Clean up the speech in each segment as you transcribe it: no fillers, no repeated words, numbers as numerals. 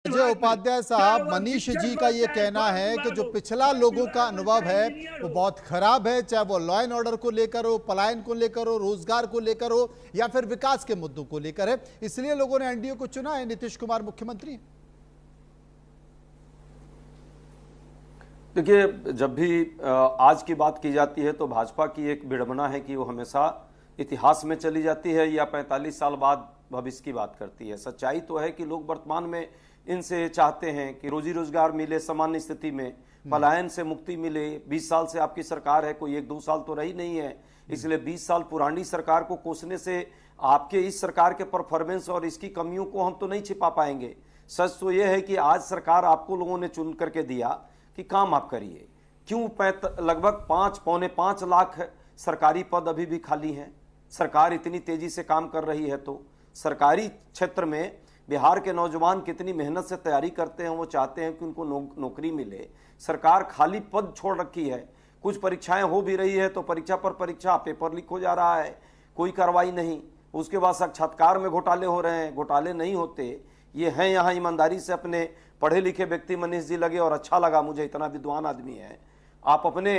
अजय उपाध्याय साहब, मनीष जी का ये कहना है कि जो पिछला लोगों का अनुभव है वो बहुत खराब है, चाहे वो लॉ एंड ऑर्डर को लेकर हो, पलायन को लेकर हो, रोजगार को लेकर हो या फिर विकास के मुद्दों को लेकर है, इसलिए लोगों ने एनडीए को चुना है। नीतीश कुमार मुख्यमंत्री। देखिए, जब भी आज की बात की जाती है तो भाजपा की एक विडंबना है कि वो हमेशा इतिहास में चली जाती है या 45 साल बाद भविष्य की बात करती है। सच्चाई तो है कि लोग वर्तमान में इनसे चाहते हैं कि रोजी रोजगार मिले, सामान्य स्थिति में पलायन से मुक्ति मिले। 20 साल से आपकी सरकार है, कोई 1-2 साल तो रही नहीं है, इसलिए 20 साल पुरानी सरकार को कोसने से आपके इस सरकार के परफॉर्मेंस और इसकी कमियों को हम तो नहीं छिपा पाएंगे। सच तो यह है कि आज सरकार आपको लोगों ने चुन करके दिया कि काम आप करिए। क्यों लगभग 5-5.25 लाख सरकारी पद अभी भी खाली हैं? सरकार इतनी तेजी से काम कर रही है तो सरकारी क्षेत्र में बिहार के नौजवान कितनी मेहनत से तैयारी करते हैं, वो चाहते हैं कि उनको नौकरी मिले। सरकार खाली पद छोड़ रखी है, कुछ परीक्षाएं हो भी रही है तो परीक्षा पर परीक्षा, पेपर लीक हो जा रहा है, कोई कार्रवाई नहीं। उसके बाद साक्षात्कार में घोटाले हो रहे हैं, घोटाले नहीं होते। ये हैं यहाँ ईमानदारी से अपने पढ़े लिखे व्यक्ति मनीष जी लगे, और अच्छा लगा मुझे, इतना विद्वान आदमी है। आप अपने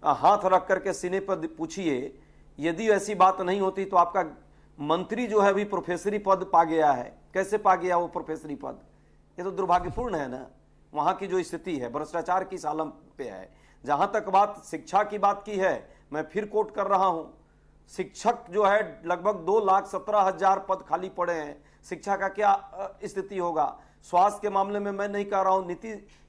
हाथ रख करके सीने पर पूछिए, यदि ऐसी बात नहीं होती तो आपका मंत्री जो है अभी प्रोफेसरी पद पा गया है। कैसे पा गया वो प्रोफेसरी पद? ये तो दुर्भाग्यपूर्ण है ना। वहां की जो स्थिति है भ्रष्टाचार की सालम पे है। जहां तक बात शिक्षा की बात की है, मैं फिर कोट कर रहा हूं, शिक्षक जो है लगभग 2,17,000 पद खाली पड़े हैं। शिक्षा का क्या स्थिति होगा? स्वास्थ्य के मामले में मैं नहीं कह रहा हूं,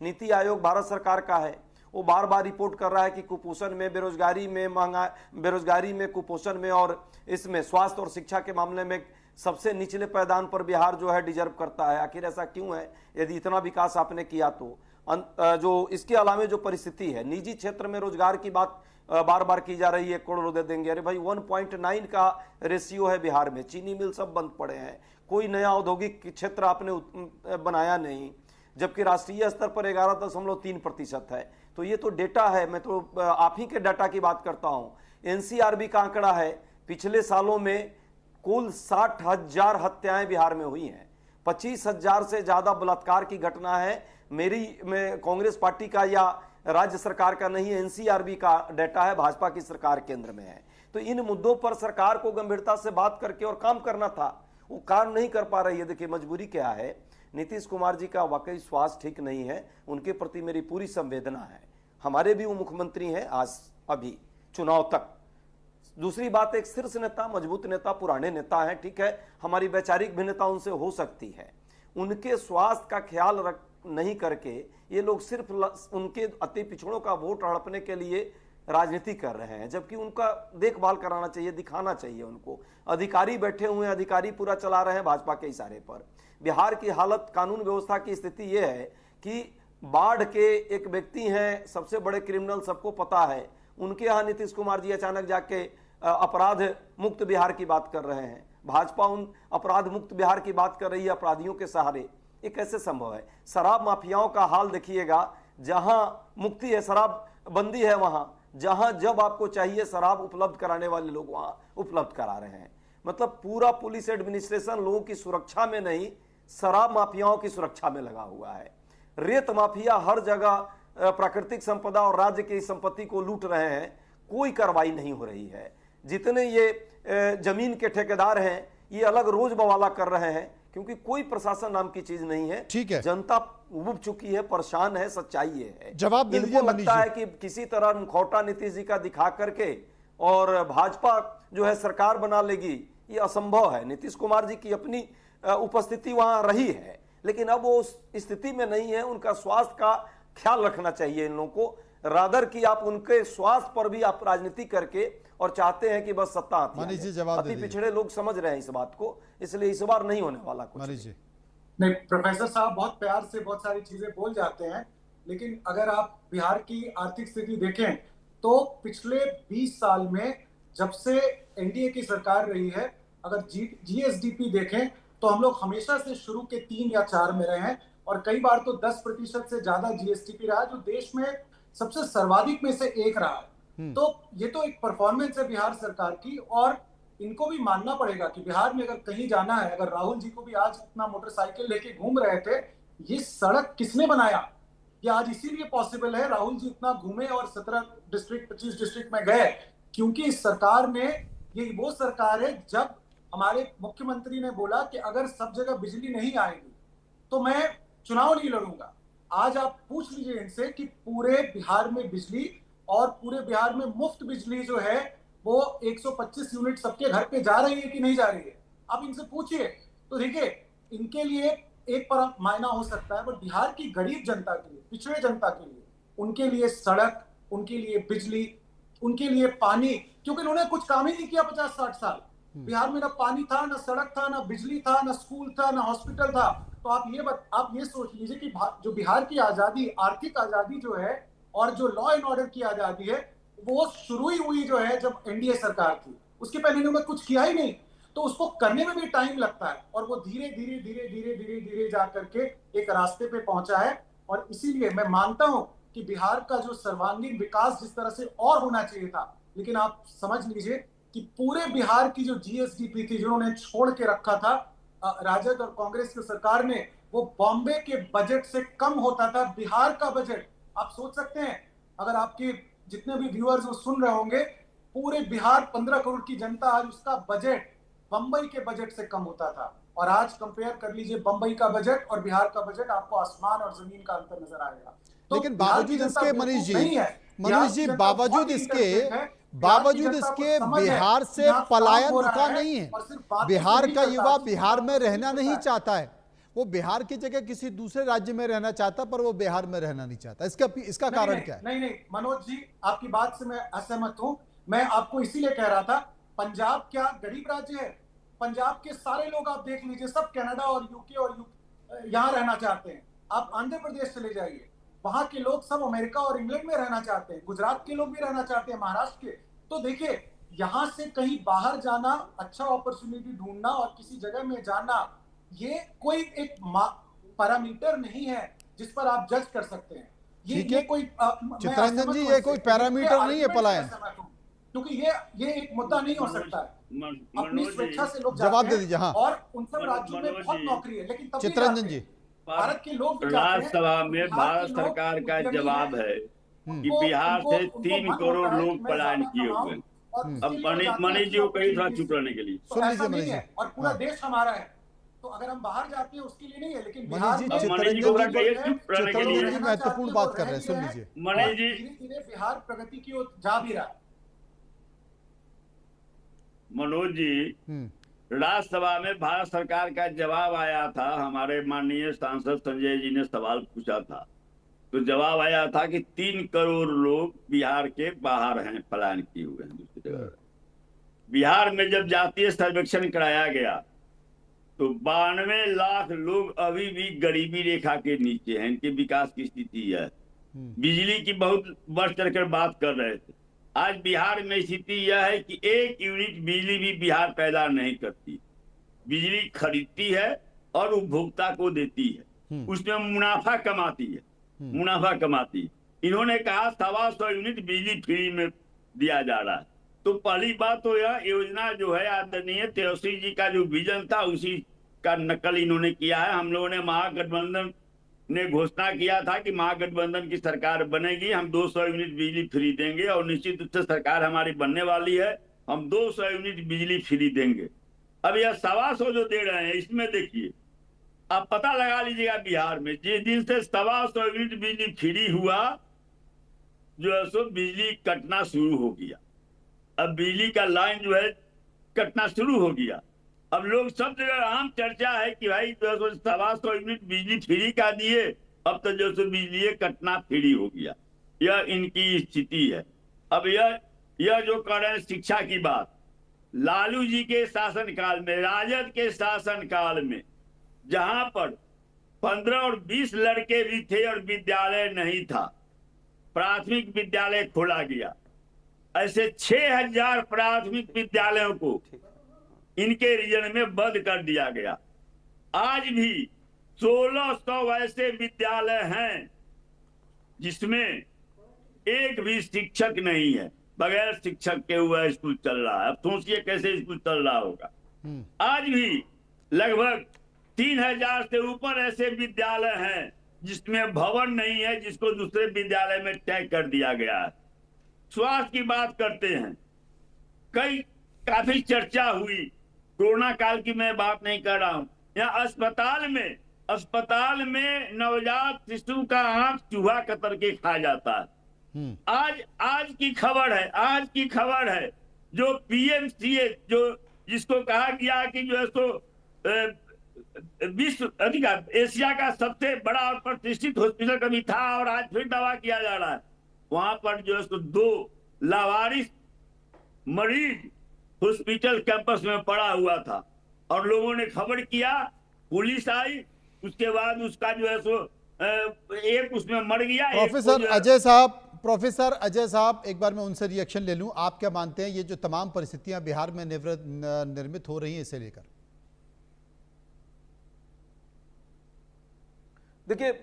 नीति आयोग भारत सरकार का है, वो बार बार रिपोर्ट कर रहा है कि कुपोषण में, बेरोजगारी में, बेरोजगारी में, कुपोषण में और इसमें स्वास्थ्य और शिक्षा के मामले में सबसे निचले पायदान पर बिहार जो है डिजर्व करता है। आखिर ऐसा क्यों है? यदि इतना विकास आपने किया तो जो इसके अलावा जो परिस्थिति है, निजी क्षेत्र में रोजगार की बात बार बार की जा रही है, 1 करोड़ दे देंगे। अरे भाई 1.9 का रेशियो है बिहार में, चीनी मिल सब बंद पड़े हैं, कोई नया औद्योगिक क्षेत्र आपने बनाया नहीं, जबकि राष्ट्रीय स्तर पर 11.3% है। तो ये तो डेटा है, मैं तो आप ही के डाटा की बात करता हूं। एनसीआरबी का आंकड़ा है, पिछले सालों में कुल 60,000 हत्याएं बिहार में हुई हैं, 25,000 से ज्यादा बलात्कार की घटना है। में कांग्रेस पार्टी का या राज्य सरकार का नहीं है, एनसीआरबी का डाटा है, भाजपा की सरकार केंद्र में है। तो इन मुद्दों पर सरकार को गंभीरता से बात करके और काम करना था, वो काम नहीं कर पा रही है। देखिए मजबूरी क्या है, नीतीश कुमार जी का वाकई स्वास्थ्य ठीक नहीं है, उनके प्रति मेरी पूरी संवेदना है। हमारे भी वो मुख्यमंत्री हैं आज अभी चुनाव तक। दूसरी बात, एक शीर्ष नेता, मजबूत नेता, पुराने नेता हैं, ठीक है, हमारी वैचारिक भिन्नता उनसे हो सकती है। उनके स्वास्थ्य का ख्याल नहीं करके ये लोग सिर्फ उनके अति पिछड़ों का वोट हड़पने के लिए राजनीति कर रहे हैं, जबकि उनका देखभाल कराना चाहिए, दिखाना चाहिए उनको। अधिकारी बैठे हुए हैं, अधिकारी पूरा चला रहे हैं भाजपा के इशारे पर। बिहार की हालत, कानून व्यवस्था की स्थिति यह है कि बाढ़ के एक व्यक्ति हैं, सबसे बड़े क्रिमिनल, सबको पता है, उनके यहाँ नीतीश कुमार जी अचानक जाके अपराध मुक्त बिहार की बात कर रहे हैं। भाजपा उन अपराध मुक्त बिहार की बात कर रही है अपराधियों के सहारे। ये कैसे संभव है? शराब माफियाओं का हाल देखिएगा, जहां मुक्ति है, शराब बंदी है, वहां जहां जब आपको चाहिए शराब उपलब्ध कराने वाले लोग वहां उपलब्ध करा रहे हैं। मतलब पूरा पुलिस एडमिनिस्ट्रेशन लोगों की सुरक्षा में नहीं, शराब माफियाओं की सुरक्षा में लगा हुआ है। रेत माफिया हर जगह प्राकृतिक संपदा और राज्य की संपत्ति को लूट रहे हैं, कोई कार्रवाई नहीं हो रही है। जितने ये जमीन के ठेकेदार हैं, ये अलग रोज बवाला कर रहे हैं, क्योंकि कोई प्रशासन नाम की चीज नहीं है। ठीक है, जनता उब चुकी है, परेशान है, सच्चाई ये है। जवाब दे दीजिए। इनको लगता है कि किसी तरह मुखौटा नीतीश जी का दिखा करके और भाजपा जो है सरकार बना लेगी, ये असंभव है। नीतीश कुमार जी की अपनी उपस्थिति वहां रही है, लेकिन अब वो उस स्थिति में नहीं है। उनका स्वास्थ्य का ख्याल रखना चाहिए इन लोगों को, रादर कि आप उनके स्वास्थ्य पर भी आप राजनीति करके और चाहते हैं कि बस सत्ता आती है। अति पिछड़े लोग समझ रहे हैं इस बात को, इसलिए इस बार नहीं होने वाला कुछ। नहीं, प्रोफेसर साहब बहुत प्यार से बहुत सारी चीजें बोल जाते हैं, लेकिन अगर आप बिहार की आर्थिक स्थिति देखें तो पिछले 20 साल में जब से एनडीए की सरकार रही है, अगर जीएसडीपी देखें तो हम लोग हमेशा से शुरू के 3 या 4 में रहे हैं, और कई बार तो 10% से ज्यादा जीएसडीपी रहा, जो देश में सबसे सर्वाधिक में से एक रहा है। तो ये तो एक परफॉर्मेंस है बिहार सरकार की, और इनको भी मानना पड़ेगा कि बिहार में अगर कहीं जाना है, अगर राहुल जी को भी आज अपना मोटरसाइकिल लेके घूम रहे थे ये सड़क किसने बनाया? ये आज इसीलिए पॉसिबल है, राहुल जी इतना घूमे और 17 डिस्ट्रिक्ट 25 डिस्ट्रिक्ट में गए, क्योंकि इस सरकार ने, ये वो सरकार है जब हमारे मुख्यमंत्री ने बोला कि अगर सब जगह बिजली नहीं आएगी तो मैं चुनाव नहीं लड़ूंगा। आज आप पूछ लीजिए इनसे कि पूरे बिहार में बिजली, और पूरे बिहार में मुफ्त बिजली जो है वो 125 यूनिट सबके घर पे जा रही है कि नहीं जा रही है, आप इनसे पूछिए। तो देखिए, इनके लिए एक पर मायना हो सकता है, पर बिहार की गरीब जनता के लिए, पिछड़े जनता के लिए, उनके लिए सड़क, उनके लिए बिजली, उनके लिए पानी, क्योंकि उन्होंने कुछ काम ही नहीं किया 50-60 साल। बिहार में ना पानी था, ना सड़क था, ना बिजली था, ना स्कूल था, ना हॉस्पिटल था। तो आप ये सोच लीजिए कि जो बिहार की आजादी, आर्थिक आजादी जो है, और जो लॉ एंड ऑर्डर की आजादी है, वो शुरू ही हुई जो है जब एनडीए सरकार थी। उसके पहले इन्होंने कुछ किया ही नहीं, तो उसको करने में भी टाइम लगता है, और वो धीरे धीरे धीरे धीरे धीरे धीरे जा करके एक रास्ते पे पहुंचा है। और इसीलिए मैं मानता हूं कि बिहार का जो सर्वांगीण विकास जिस तरह से और होना चाहिए था, लेकिन आप समझ लीजिए कि पूरे बिहार की जो जीएसडीपी थी, जिन्होंने छोड़ के रखा था राजद और कांग्रेस की सरकार ने, वो बॉम्बे के बजट से कम होता था बिहार का बजट। आप सोच सकते हैं, अगर आपके जितने भी व्यूअर्स वो सुन रहे होंगे, पूरे बिहार 15 करोड़ की जनता, आज उसका बजट बंबई के बजट से कम होता था। और आज कंपेयर कर लीजिए बंबई का बजट और बिहार का बजट, आपको आसमान और जमीन का अंतर नजर आएगा। तो लेकिन बावजूद इसके मनीष जी, बावजूद इसके बिहार से पलायन रुका नहीं है। बिहार का युवा बिहार में रहना नहीं चाहता है, वो बिहार की जगह किसी दूसरे राज्य में रहना चाहता, पर वो बिहार में रहना नहीं चाहता। इसका कारण क्या है? नहीं मनोज जी, आपकी बात से मैं असहमत हूं। मैं आपको इसीलिए कह रहा था, पंजाब क्या गरीब राज्य है? पंजाब के सारे लोग आप देख लीजिए, सब कनाडा और यूके और यहां रहना चाहते हैं। आप आंध्र प्रदेश चले जाइए, वहां के लोग सब अमेरिका और इंग्लैंड में रहना चाहते हैं। गुजरात के लोग भी रहना चाहते हैं, महाराष्ट्र के। तो देखिए, यहां से कहीं बाहर जाना, अच्छा अपॉर्चुनिटी ढूंढना और किसी जगह में जाना, ये कोई एक पैरामीटर नहीं है जिस पर आप जज कर सकते हैं। ये कोई चित्ररंजन जी, ये कोई पैरामीटर नहीं है पलायन, क्योंकि ये एक मुद्दा नहीं हो सकता है। अपनी स्वेच्छा से लोग जवाब दे दीजिए। हाँ, और उन सब राज्यों में बहुत नौकरी है, लेकिन चित्ररंजन जी, भारत के लोग राज्यसभा में भारत सरकार का जवाब है कि बिहार से 3 करोड़ लोग पलायन किए हुए हैं। अब मनीष जी को कहीं थोड़ा चुप रहने के लिए सुन लीजिए मनीष जी। और पूरा देश हमारा है, तो अगर हम बाहर जाते हैं उसके लिए नहीं है, लेकिन मनीष जी, चित्ररंजन जी महत्वपूर्ण बात कर रहे हैं, सुन लीजिए। मनीष जी, धीरे-धीरे बिहार प्रगति की ओर जा भी रहा है। मनोज जी, राज्यसभा में भारत सरकार का जवाब आया था। हमारे माननीय सांसद संजय जी ने सवाल पूछा था, तो जवाब आया था कि 3 करोड़ लोग बिहार के बाहर हैं, पलायन किए हुए हैं दूसरी जगह। बिहार में जब जातीय सर्वेक्षण कराया गया तो 92 लाख लोग अभी भी गरीबी रेखा के नीचे हैं। इनके विकास की स्थिति है। बिजली की बहुत बढ़ चढ़कर बात कर रहे थे। आज बिहार में स्थिति यह है कि 1 यूनिट बिजली भी बिहार पैदा नहीं करती। बिजली खरीदती है और उपभोक्ता को देती है, उसमें मुनाफा कमाती है, मुनाफा कमाती है। इन्होंने कहा 125 यूनिट बिजली फ्री में दिया जा रहा है। तो पहली बात तो यह योजना जो है आदरणीय तेजस्वी जी का जो विजन था उसी का नकल इन्होंने किया है। हम लोगों ने महागठबंधन ने घोषणा किया था कि महागठबंधन की सरकार बनेगी, हम 200 यूनिट बिजली फ्री देंगे, और निश्चित रूप से सरकार हमारी बनने वाली है, हम 200 यूनिट बिजली फ्री देंगे। अब यह 125 जो दे रहे हैं, इसमें देखिए आप पता लगा लीजिएगा, बिहार में जिस दिन से 125 यूनिट बिजली फ्री हुआ, जो है सो बिजली कटना शुरू हो गया। अब बिजली का लाइन जो है कटना शुरू हो गया। अब लोग सब जगह आम चर्चा है कि भाई जो है 125 यूनिट बिजली फ्री का दिए, अब तो जो सो बिजली कटना फ्री हो गया। यह इनकी स्थिति है। अब यह जो कर रहे हैं शिक्षा की बात, लालू जी के शासनकाल में, राजद के शासनकाल में, जहां पर 15 और 20 लड़के भी थे और विद्यालय नहीं था, प्राथमिक विद्यालय खोला गया। ऐसे 6000 प्राथमिक विद्यालयों को इनके रीजन में बंद कर दिया गया। आज भी 1600 ऐसे विद्यालय हैं जिसमें एक भी शिक्षक नहीं है, बगैर शिक्षक के हुआ स्कूल चल रहा है। अब सोचिए कैसे स्कूल चल रहा होगा। आज भी लगभग 3000 से ऊपर ऐसे विद्यालय हैं जिसमें भवन नहीं है, जिसको दूसरे विद्यालय में टैग कर दिया गया है। स्वास्थ्य की बात करते हैं, काफी चर्चा हुई, कोरोना काल की मैं बात नहीं कर रहा हूं। यहाँ अस्पताल में नवजात शिशु का आंख चूहा कतर के खा जाता है। आज की खबर है जो पीएमसीएच, जो जिसको कहा गया कि जो है सो विश्व एशिया का सबसे बड़ा और प्रतिष्ठित हॉस्पिटल कभी था और आज फिर दावा किया जा रहा है, वहां पर जो है सो 2 लावारिस मरीज हॉस्पिटल कैंपस में पड़ा हुआ था और लोगों ने खबर किया, पुलिस आई, उसके बाद उसका जो है सो एक उसमें मर गया। प्रोफेसर अजय साहब, एक बार मैं उनसे रिएक्शन ले लूं। आप क्या मानते हैं ये जो तमाम परिस्थितियां बिहार में निर्मित हो रही हैं, इसे लेकर? देखिए,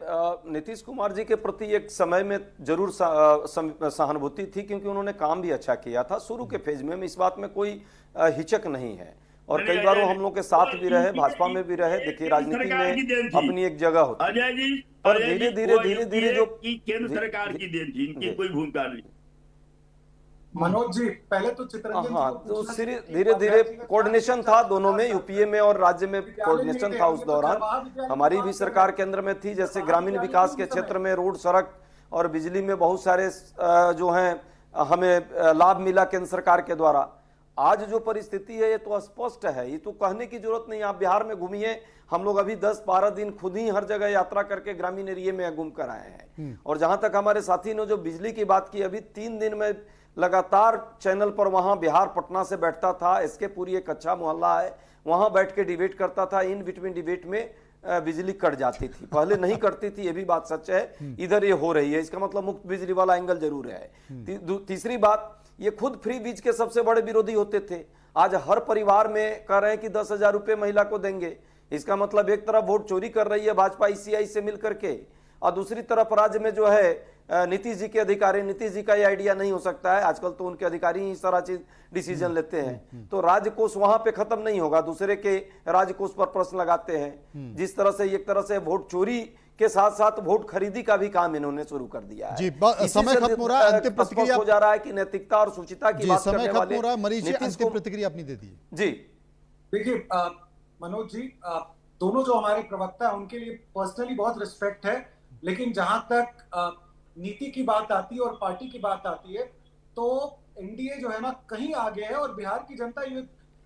नीतीश कुमार जी के प्रति एक समय में जरूर सहानुभूति थी, क्योंकि उन्होंने काम भी अच्छा किया था शुरू के फेज में, इस बात में कोई हिचक नहीं है। और कई बार वो हम लोग के साथ भी रहे, भाजपा में भी रहे। देखिए, राजनीति में अपनी एक जगह होती है। अजय जी, और धीरे धीरे जो केंद्र सरकार की देन थी, इनकी कोई भूमिका नहीं। मनोज जी, पहले तो चित्ररंजन, हाँ, तो धीरे धीरे कोऑर्डिनेशन था दोनों में, यूपीए में और राज्य में कोऑर्डिनेशन था उस दौरान। हमारी भी सरकार केंद्र में थी, जैसे ग्रामीण विकास के क्षेत्र में रोड, सड़क और बिजली में बहुत सारे जो हैं हमें लाभ मिला केंद्र सरकार के द्वारा। आज जो परिस्थिति है ये तो स्पष्ट है, ये तो कहने की जरूरत नहीं। आप बिहार में घूमिए, हम लोग अभी 10-12 दिन खुद ही हर जगह यात्रा करके ग्रामीण एरिया में घूम कर आए हैं। और जहां तक हमारे साथी ने जो बिजली की बात की, अभी 3 दिन में लगातार चैनल पर वहां बिहार पटना से बैठता था, इसके पूरी एक अच्छा मोहल्ला है, वहां बैठ के डिबेट करता था। इन बिटवीन डिबेट में बिजली कट जाती थी, पहले नहीं कटती थी, ये भी बात सच है। इधर ये हो रही है, इसका मतलब मुफ्त बिजली वाला एंगल जरूर है। तीसरी बात, ये खुद फ्री बीज के सबसे बड़े विरोधी होते थे, आज हर परिवार में कह रहे हैं कि 10,000 रुपए महिला को देंगे। इसका मतलब एक तरफ वोट चोरी कर रही है भाजपा ईसीआई से मिलकर के, और दूसरी तरफ राज्य में जो है नीतीश जी के अधिकारी, नीतीश जी का ये आइडिया नहीं हो सकता है, आजकल तो उनके अधिकारी ही सारा चीज डिसीजन लेते हैं। तो राजकोष वहां पे खत्म नहीं होगा, दूसरे के राजकोष पर प्रश्न लगाते हैं। जिस तरह से एक तरह से वोट चोरी के साथ साथ वोट खरीदी का भी काम इन्होंने शुरू कर दिया है। जी, समय खत्म हो रहा है, अंतिम प्रतिक्रिया हो जा रहा है कि नैतिकता और सुचिता की बात करने वाले। समय खत्म हो रहा है, मनीष जी अंतिम प्रतिक्रिया अपनी दे दीजिए। जी देखिए मनोज जी, दोनों जो हमारे प्रवक्ता है उनके लिए पर्सनली बहुत रिस्पेक्ट है, लेकिन जहां तक नीति की बात आती है और पार्टी की बात आती है तो एनडीए जो है ना कहीं आगे है। और बिहार की जनता ये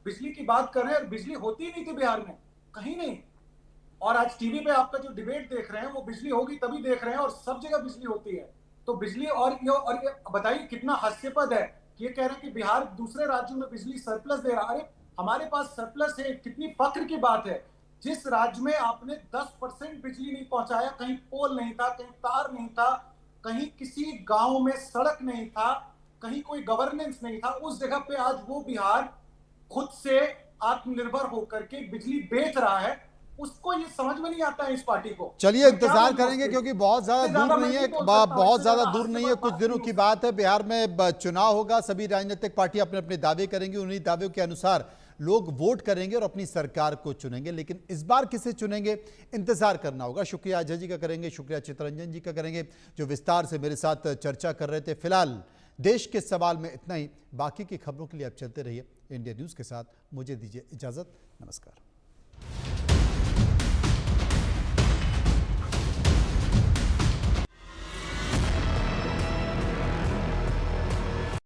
बिजली की बात कर रहे हैं और बिजली होती ही नहीं थी बिहार में, कहीं नहीं। और आज टीवी पे आपका जो डिबेट देख रहे हैं वो बिजली होगी तभी देख रहे हैं, और सब जगह बिजली होती है। तो बिजली और ये बताइए कितना हास्यास्पद है कि ये कह रहे हैं कि बिहार दूसरे राज्यों में बिजली सरप्लस दे रहा है। अरे हमारे पास सरप्लस है, कितनी फक्र की बात है। जिस राज्य में आपने 10% बिजली नहीं पहुंचाया, कहीं पोल नहीं था, कहीं तार नहीं था, कहीं किसी गांव में सड़क नहीं था, कहीं कोई गवर्नेंस नहीं था, उस जगह पे आज वो बिहार खुद से आत्मनिर्भर होकर के बिजली बेच रहा है। उसको ये समझ में नहीं आता है इस पार्टी को। चलिए इंतजार करेंगे, क्योंकि बहुत ज्यादा दूर नहीं है, बहुत ज्यादा दूर नहीं है, कुछ दिनों की बात है। बिहार में चुनाव होगा, सभी राजनीतिक पार्टी अपने अपने दावे करेंगी, उन्हीं दावों के अनुसार लोग वोट करेंगे और अपनी सरकार को चुनेंगे। लेकिन इस बार किसे चुनेंगे, इंतजार करना होगा। शुक्रिया अजय जी का करेंगे, शुक्रिया चित्ररंजन जी का करेंगे जो विस्तार से मेरे साथ चर्चा कर रहे थे। फिलहाल देश के सवाल में इतना ही, बाकी की खबरों के लिए आप चलते रहिए इंडिया न्यूज के साथ। मुझे दीजिए इजाजत, नमस्कार।